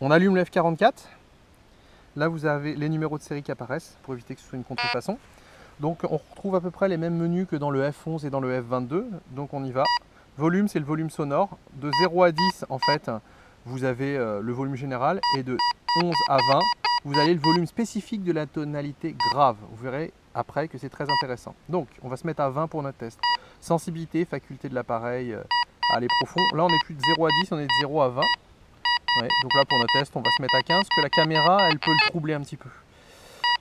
On allume le F44. Là, vous avez les numéros de série qui apparaissent pour éviter que ce soit une contrefaçon. Donc, on retrouve à peu près les mêmes menus que dans le F11 et dans le F22. Donc, on y va. Volume, c'est le volume sonore. De 0 à 10, en fait, vous avez le volume général. Et de 11 à 20, vous avez le volume spécifique de la tonalité grave. Vous verrez après que c'est très intéressant. Donc, on va se mettre à 20 pour notre test. Sensibilité, faculté de l'appareil à aller profond. Là, on n'est plus de 0 à 10, on est de 0 à 20. Ouais, donc là, pour notre test, on va se mettre à 15, parce que la caméra, elle peut le troubler un petit peu.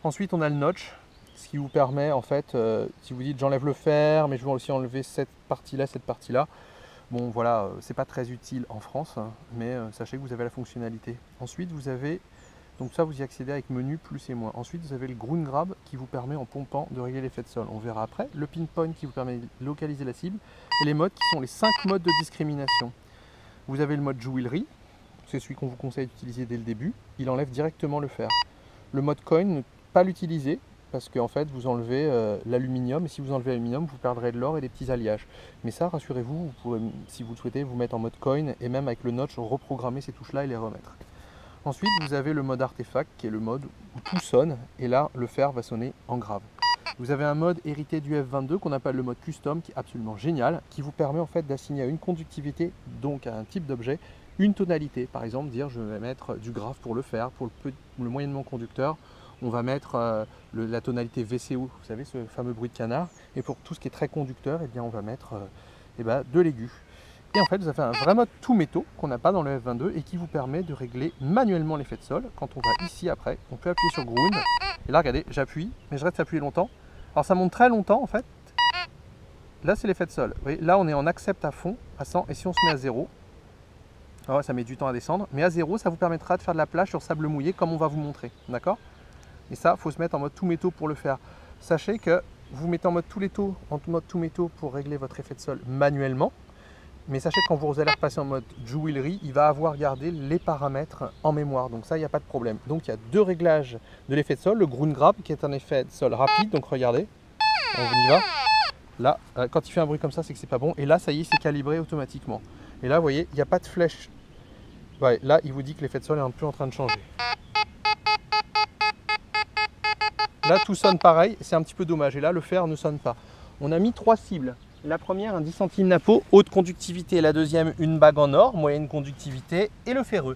Ensuite, on a le notch, ce qui vous permet, en fait, si vous dites j'enlève le fer, mais je veux aussi enlever cette partie-là. Bon, voilà, c'est pas très utile en France, hein, mais sachez que vous avez la fonctionnalité. Ensuite, vous avez, donc ça, vous y accédez avec menu plus et moins. Ensuite, vous avez le ground grab qui vous permet en pompant de régler l'effet de sol. On verra après. Le pinpoint qui vous permet de localiser la cible. Et les modes qui sont les 5 modes de discrimination. Vous avez le mode jewelry. C'est celui qu'on vous conseille d'utiliser dès le début. Il enlève directement le fer. Le mode coin, ne pas l'utiliser parce qu'en fait vous enlevez l'aluminium, et si vous enlevez l'aluminium, vous perdrez de l'or et des petits alliages. Mais ça, rassurez-vous, vous pourrez, si vous le souhaitez, vous mettre en mode coin et même avec le notch, reprogrammer ces touches-là et les remettre. Ensuite, vous avez le mode artefact qui est le mode où tout sonne, et là, le fer va sonner en grave. Vous avez un mode hérité du F22 qu'on appelle le mode custom, qui est absolument génial, qui vous permet en fait d'assigner à une conductivité, donc à un type d'objet, une tonalité. Par exemple, dire je vais mettre du grave pour le fer, pour le moyennement conducteur, on va mettre la tonalité VCO, vous savez, ce fameux bruit de canard. Et pour tout ce qui est très conducteur, eh bien, on va mettre de l'aigu. Et en fait, vous avez un vrai mode tout métaux qu'on n'a pas dans le F22 et qui vous permet de régler manuellement l'effet de sol. Quand on va ici après, on peut appuyer sur Ground. Et là, regardez, j'appuie, mais je reste appuyé longtemps. Alors ça monte très longtemps en fait. Là, c'est l'effet de sol. Vous voyez, là, on est en accept à fond, à 100. Et si on se met à 0, alors, ça met du temps à descendre. Mais à 0, ça vous permettra de faire de la plage sur sable mouillé comme on va vous montrer. D'accord? Et ça, il faut se mettre en mode tout métaux pour le faire. Sachez que vous mettez en mode tout métaux pour régler votre effet de sol manuellement. Mais sachez que quand vous allez repasser en mode jewelry, il va avoir gardé les paramètres en mémoire. Donc ça, il n'y a pas de problème. Donc il y a deux réglages de l'effet de sol. Le ground grab qui est un effet de sol rapide. Donc regardez, on y va. Là, quand il fait un bruit comme ça, c'est que c'est pas bon. Et là, ça y est, c'est calibré automatiquement. Et là, vous voyez, il n'y a pas de flèche. Ouais, là, il vous dit que l'effet de sol est un peu en train de changer. Là, tout sonne pareil, c'est un petit peu dommage. Et là, le fer ne sonne pas. On a mis 3 cibles. La première, un 10 centimes napo, haute conductivité. La deuxième, une bague en or, moyenne conductivité. Et le ferreux.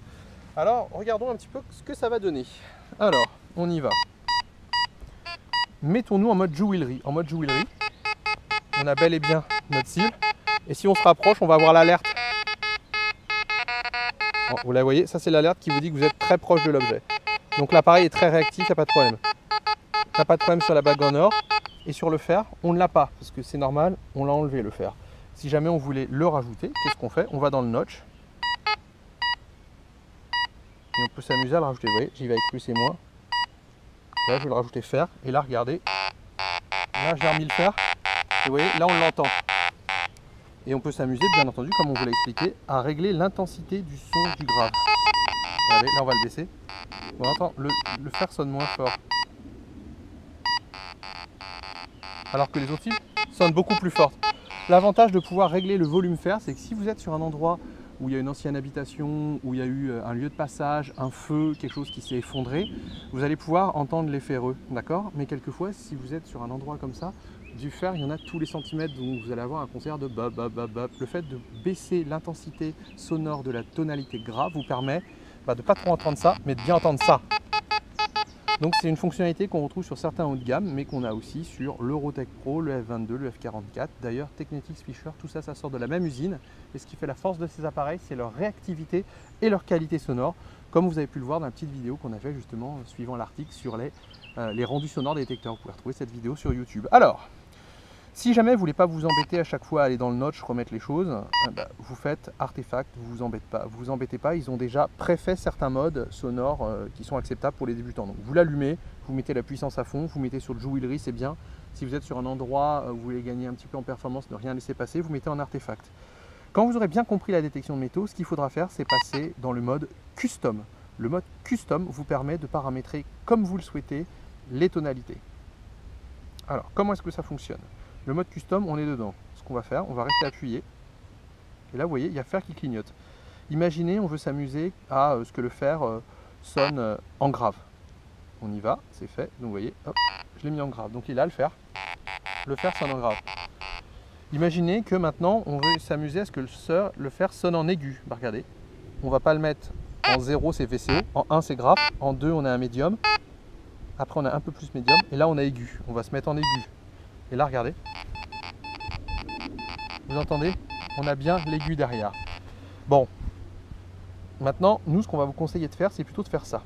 Alors, regardons un petit peu ce que ça va donner. Alors, on y va. Mettons-nous en mode jewelry. En mode jewelry, on a bel et bien notre cible. Et si on se rapproche, on va avoir l'alerte. Vous la voyez, ça c'est l'alerte qui vous dit que vous êtes très proche de l'objet. Donc l'appareil est très réactif, il n'y a pas de problème. Il n'y a pas de problème sur la bague en or. Et sur le fer, on ne l'a pas, parce que c'est normal, on l'a enlevé le fer. Si jamais on voulait le rajouter, qu'est-ce qu'on fait? On va dans le notch. Et on peut s'amuser à le rajouter. Vous voyez, j'y vais avec plus et moins. Là, je vais le rajouter fer. Et là, regardez. Là, j'ai remis le fer. Et vous voyez, là, on l'entend. Et on peut s'amuser, bien entendu, comme on vous l'a expliqué, à régler l'intensité du son du grave. Regardez, là, on va le baisser. On entend, le fer sonne moins fort. Alors que les autres fils sonnent beaucoup plus fortes. L'avantage de pouvoir régler le volume fer, c'est que si vous êtes sur un endroit où il y a une ancienne habitation, où il y a eu un lieu de passage, un feu, quelque chose qui s'est effondré, vous allez pouvoir entendre les ferreux, d'accord? Mais quelquefois, si vous êtes sur un endroit comme ça, du fer, il y en a tous les centimètres, donc vous allez avoir un concert de bap, bap, bap, bap. Le fait de baisser l'intensité sonore de la tonalité grave vous permet de ne pas trop entendre ça, mais de bien entendre ça. Donc c'est une fonctionnalité qu'on retrouve sur certains hauts de gamme, mais qu'on a aussi sur l'Eurotech Pro, le F22, le F44. D'ailleurs, Technetics, Fisher, tout ça, ça sort de la même usine. Et ce qui fait la force de ces appareils, c'est leur réactivité et leur qualité sonore, comme vous avez pu le voir dans la petite vidéo qu'on a fait justement suivant l'article sur les rendus sonores des détecteurs. Vous pouvez retrouver cette vidéo sur YouTube. Alors, si jamais vous ne voulez pas vous embêter à chaque fois à aller dans le notch, remettre les choses, vous faites Artefact, vous vous embêtez pas, ils ont déjà préfait certains modes sonores qui sont acceptables pour les débutants. Donc vous l'allumez, vous mettez la puissance à fond, vous mettez sur le jewelry, c'est bien. Si vous êtes sur un endroit où vous voulez gagner un petit peu en performance, ne rien laisser passer, vous mettez en Artefact. Quand vous aurez bien compris la détection de métaux, ce qu'il faudra faire, c'est passer dans le mode Custom. Le mode Custom vous permet de paramétrer comme vous le souhaitez les tonalités. Alors, comment est-ce que ça fonctionne? Le mode custom, on est dedans. Ce qu'on va faire, on va rester appuyé. Et là, vous voyez, il y a fer qui clignote. Imaginez, on veut s'amuser à ce que le fer sonne en grave. On y va, c'est fait. Donc vous voyez, hop, je l'ai mis en grave. Donc il a le fer. Le fer sonne en grave. Imaginez que maintenant, on veut s'amuser à ce que le fer sonne en aigu. Bah, regardez, on va pas le mettre en 0, c'est VCO. En 1, c'est grave. En 2, on a un médium. Après, on a un peu plus médium. Et là, on a aigu. On va se mettre en aigu. Et là, regardez. Vous entendez? On a bien l'aigu derrière. Bon. Maintenant, nous, ce qu'on va vous conseiller de faire, c'est plutôt de faire ça.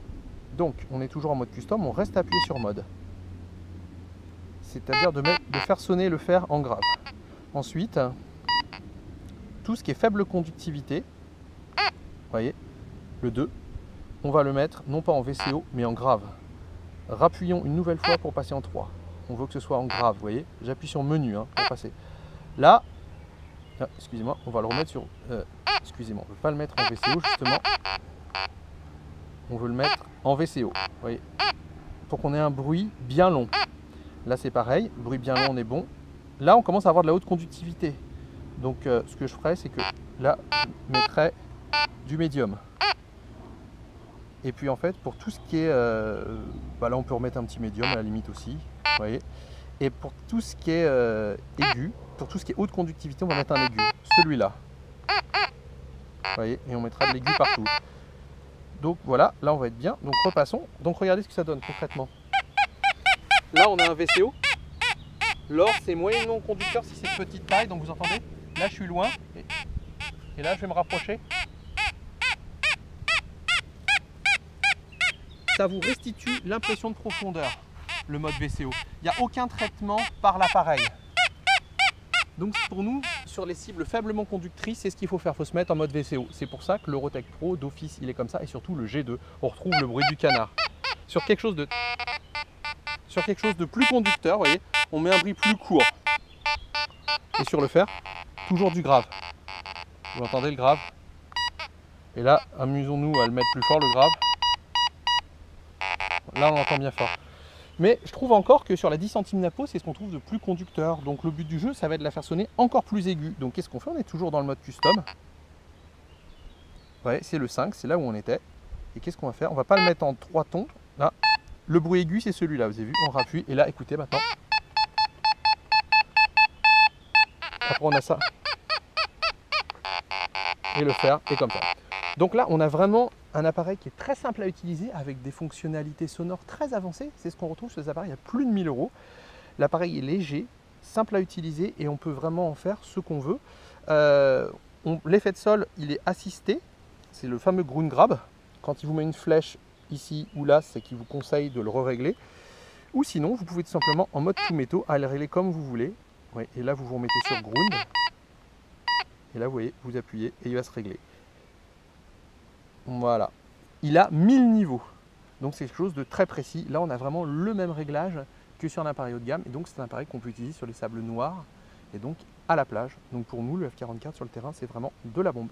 Donc, on est toujours en mode custom. On reste appuyé sur mode. C'est-à-dire de faire sonner le fer en grave. Ensuite, tout ce qui est faible conductivité, vous voyez, le 2, on va le mettre non pas en VCO, mais en grave. Rappuyons une nouvelle fois pour passer en 3. On veut que ce soit en grave, vous voyez. J'appuie sur menu pour passer. Là, excusez-moi, on va le remettre sur... excusez-moi, on ne veut pas le mettre en VCO, justement. On veut le mettre en VCO, vous voyez, pour qu'on ait un bruit bien long. Là, c'est pareil, bruit bien long, on est bon. Là, on commence à avoir de la haute conductivité. Donc, ce que je ferais, c'est que là, je mettrais du médium. Et puis, en fait, pour tout ce qui est... là, on peut remettre un petit médium à la limite aussi. Vous voyez. Et pour tout ce qui est aigu, pour tout ce qui est haute conductivité, on va mettre un aigu. Celui-là. Vous voyez. Et on mettra de l'aigu partout. Donc, voilà. Là, on va être bien. Donc, repassons. Donc, regardez ce que ça donne concrètement. Là, on a un VCO. L'or, c'est moyennement conducteur si c'est de petite taille, donc vous entendez? Là, je suis loin, et là, je vais me rapprocher. Ça vous restitue l'impression de profondeur, le mode VCO. Il n'y a aucun traitement par l'appareil. Donc pour nous, sur les cibles faiblement conductrices, c'est ce qu'il faut faire, il faut se mettre en mode VCO. C'est pour ça que l'Eurotech Pro, d'office, il est comme ça, et surtout le G2, on retrouve le bruit du canard. Sur quelque chose de plus conducteur, vous voyez, on met un bruit plus court. Et sur le fer, toujours du grave. Vous entendez le grave? Et là, amusons-nous à le mettre plus fort, le grave. Là, on l'entend bien fort. Mais je trouve encore que sur la 10 centimes Napo, c'est ce qu'on trouve de plus conducteur. Donc le but du jeu, ça va être de la faire sonner encore plus aiguë. Donc qu'est-ce qu'on fait? On est toujours dans le mode custom. Ouais, c'est le 5, c'est là où on était. Et qu'est-ce qu'on va faire? On va pas le mettre en 3 tons. Là, le bruit aigu, c'est celui-là, vous avez vu? On rappuie. Et là, écoutez maintenant. Après, on a ça. Et le fer est comme ça. Donc là, on a vraiment un appareil qui est très simple à utiliser avec des fonctionnalités sonores très avancées. C'est ce qu'on retrouve sur ces appareils à plus de 1000 €. L'appareil est léger, simple à utiliser et on peut vraiment en faire ce qu'on veut. L'effet de sol, il est assisté. C'est le fameux ground grab. Quand il vous met une flèche ici ou là, c'est qu'il vous conseille de le régler. Ou sinon, vous pouvez tout simplement en mode tout métaux à le régler comme vous voulez. Ouais, et là, vous vous remettez sur ground. Et là, vous voyez, vous appuyez et il va se régler. Voilà. Il a 1000 niveaux. Donc, c'est quelque chose de très précis. Là, on a vraiment le même réglage que sur un appareil haut de gamme. Et donc, c'est un appareil qu'on peut utiliser sur les sables noirs et donc à la plage. Donc, pour nous, le F44 sur le terrain, c'est vraiment de la bombe.